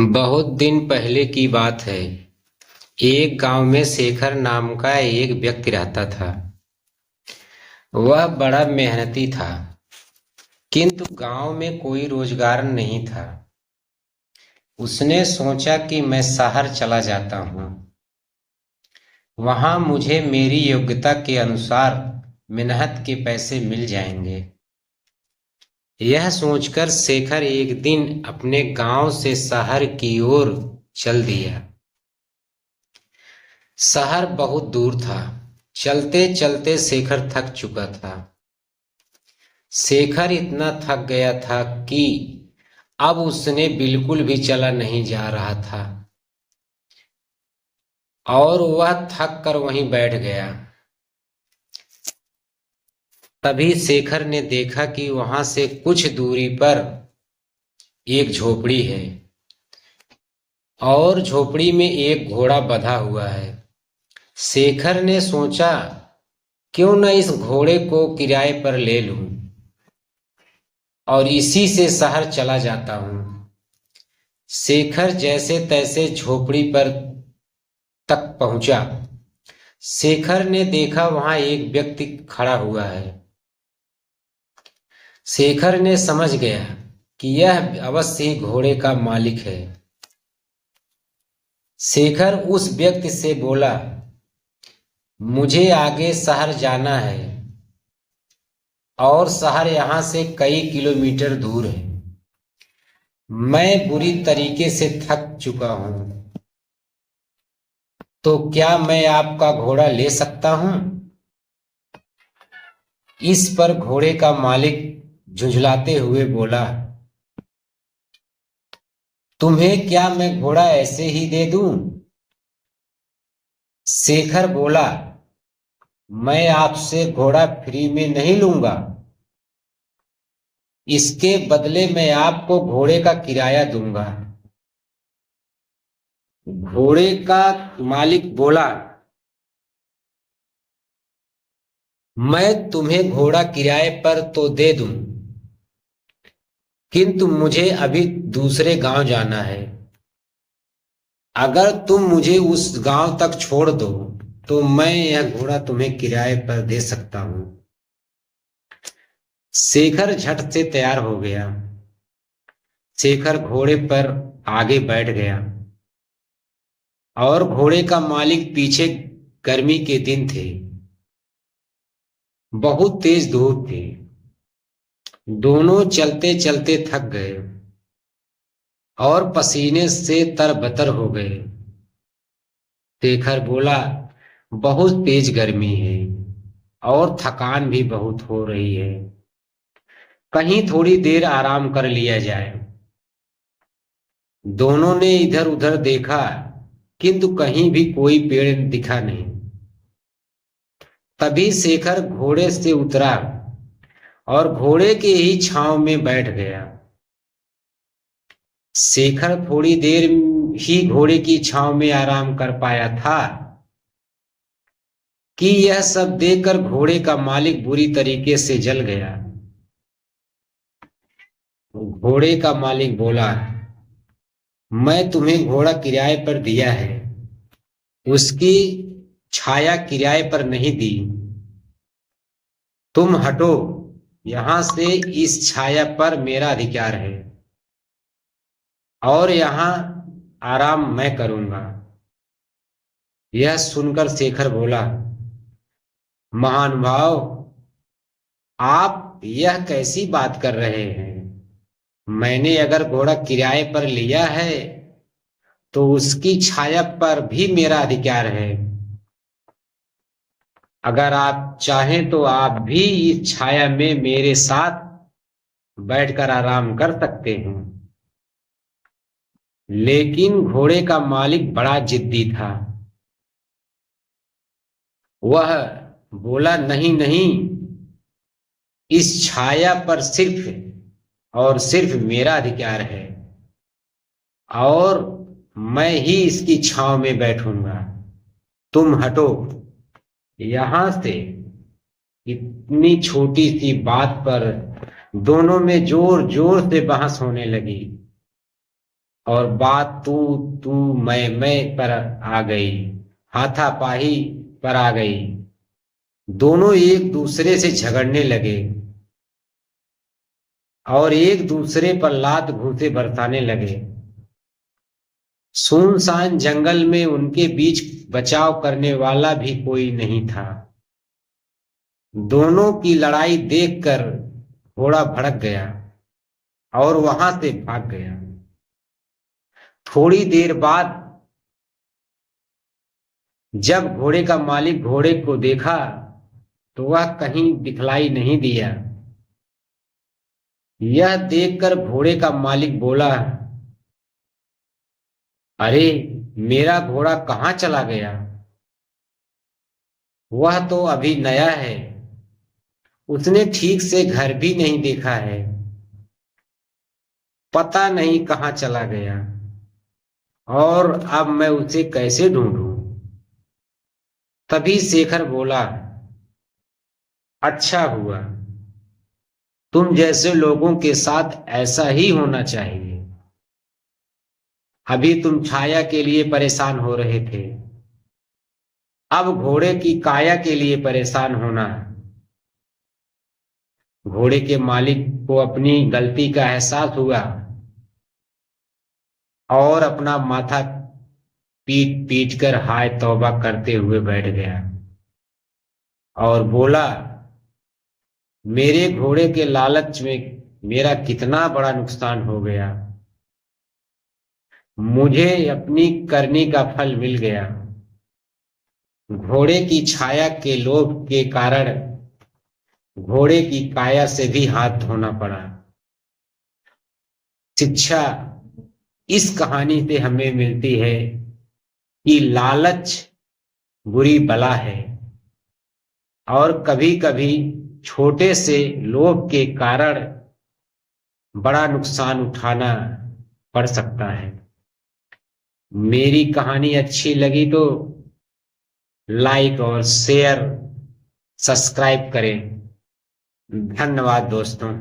बहुत दिन पहले की बात है। एक गांव में शेखर नाम का एक व्यक्ति रहता था। वह बड़ा मेहनती था, किंतु गांव में कोई रोजगार नहीं था। उसने सोचा कि मैं शहर चला जाता हूँ, वहां मुझे मेरी योग्यता के अनुसार मेहनत के पैसे मिल जाएंगे। यह सोचकर शेखर एक दिन अपने गांव से शहर की ओर चल दिया। शहर बहुत दूर था। चलते चलते शेखर थक चुका था। शेखर इतना थक गया था कि अब उसने बिल्कुल भी चला नहीं जा रहा था और वह थक कर वहीं बैठ गया। तभी शेखर ने देखा कि वहां से कुछ दूरी पर एक झोपड़ी है और झोपड़ी में एक घोड़ा बंधा हुआ है। शेखर ने सोचा, क्यों न इस घोड़े को किराए पर ले लूं और इसी से शहर चला जाता हूं। शेखर जैसे तैसे झोपड़ी पर तक पहुंचा। शेखर ने देखा वहां एक व्यक्ति खड़ा हुआ है। शेखर ने समझ गया कि यह अवश्य ही घोड़े का मालिक है। शेखर उस व्यक्ति से बोला, मुझे आगे शहर जाना है और शहर यहां से कई किलोमीटर दूर है। मैं बुरी तरीके से थक चुका हूं, तो क्या मैं आपका घोड़ा ले सकता हूं? इस पर घोड़े का मालिक झुंझलाते हुए बोला, तुम्हें क्या मैं घोड़ा ऐसे ही दे दूं? शेखर बोला, मैं आपसे घोड़ा फ्री में नहीं लूंगा। इसके बदले मैं आपको घोड़े का किराया दूंगा। घोड़े का मालिक बोला, मैं तुम्हें घोड़ा किराए पर तो दे दूं, किंतु मुझे अभी दूसरे गांव जाना है। अगर तुम मुझे उस गांव तक छोड़ दो तो मैं यह घोड़ा तुम्हें किराए पर दे सकता हूं। शेखर झट से तैयार हो गया। शेखर घोड़े पर आगे बैठ गया और घोड़े का मालिक पीछे। गर्मी के दिन थे, बहुत तेज धूप थी। दोनों चलते चलते थक गए और पसीने से तरबतर हो गए। शेखर बोला, बहुत तेज गर्मी है और थकान भी बहुत हो रही है। कहीं थोड़ी देर आराम कर लिया जाए। दोनों ने इधर उधर देखा, किंतु कहीं भी कोई पेड़ दिखा नहीं। तभी शेखर घोड़े से उतरा और घोड़े के ही छांव में बैठ गया। शेखर थोड़ी देर ही घोड़े की छांव में आराम कर पाया था कि यह सब देखकर घोड़े का मालिक बुरी तरीके से जल गया। घोड़े का मालिक बोला, मैं तुम्हें घोड़ा किराए पर दिया है, उसकी छाया किराए पर नहीं दी। तुम हटो यहां से, इस छाया पर मेरा अधिकार है और यहां आराम मैं करूंगा। यह सुनकर शेखर बोला, महानुभाव, आप यह कैसी बात कर रहे हैं? मैंने अगर घोड़ा किराए पर लिया है तो उसकी छाया पर भी मेरा अधिकार है। अगर आप चाहें तो आप भी इस छाया में मेरे साथ बैठकर आराम कर सकते हैं। लेकिन घोड़े का मालिक बड़ा जिद्दी था। वह बोला, नहीं नहीं, इस छाया पर सिर्फ और सिर्फ मेरा अधिकार है और मैं ही इसकी छांव में बैठूंगा। तुम हटो यहां से। इतनी छोटी सी बात पर दोनों में जोर जोर से बहस होने लगी। और बात तू तू मैं पर आ गई, हाथापाई पर आ गई। दोनों एक दूसरे से झगड़ने लगे और एक दूसरे पर लात घूंसे बरसाने लगे। सुनसान जंगल में उनके बीच बचाव करने वाला भी कोई नहीं था। दोनों की लड़ाई देखकर घोड़ा भड़क गया और वहां से भाग गया। थोड़ी देर बाद जब घोड़े का मालिक घोड़े को देखा तो वह कहीं दिखलाई नहीं दिया। यह देखकर घोड़े का मालिक बोला, अरे मेरा घोड़ा कहाँ चला गया? वह तो अभी नया है, उसने ठीक से घर भी नहीं देखा है, पता नहीं कहाँ चला गया और अब मैं उसे कैसे ढूंढूं? तभी शेखर बोला, अच्छा हुआ, तुम जैसे लोगों के साथ ऐसा ही होना चाहिए। अभी तुम छाया के लिए परेशान हो रहे थे, अब घोड़े की काया के लिए परेशान होना। घोड़े के मालिक को अपनी गलती का एहसास हुआ और अपना माथा पीट पीट कर हाय तौबा करते हुए बैठ गया और बोला, मेरे घोड़े के लालच में मेरा कितना बड़ा नुकसान हो गया। मुझे अपनी करनी का फल मिल गया। घोड़े की छाया के लोभ के कारण घोड़े की काया से भी हाथ धोना पड़ा। शिक्षा इस कहानी से हमें मिलती है कि लालच बुरी बला है और कभी कभी छोटे से लोभ के कारण बड़ा नुकसान उठाना पड़ सकता है। मेरी कहानी अच्छी लगी तो लाइक और शेयर सब्सक्राइब करें। धन्यवाद दोस्तों।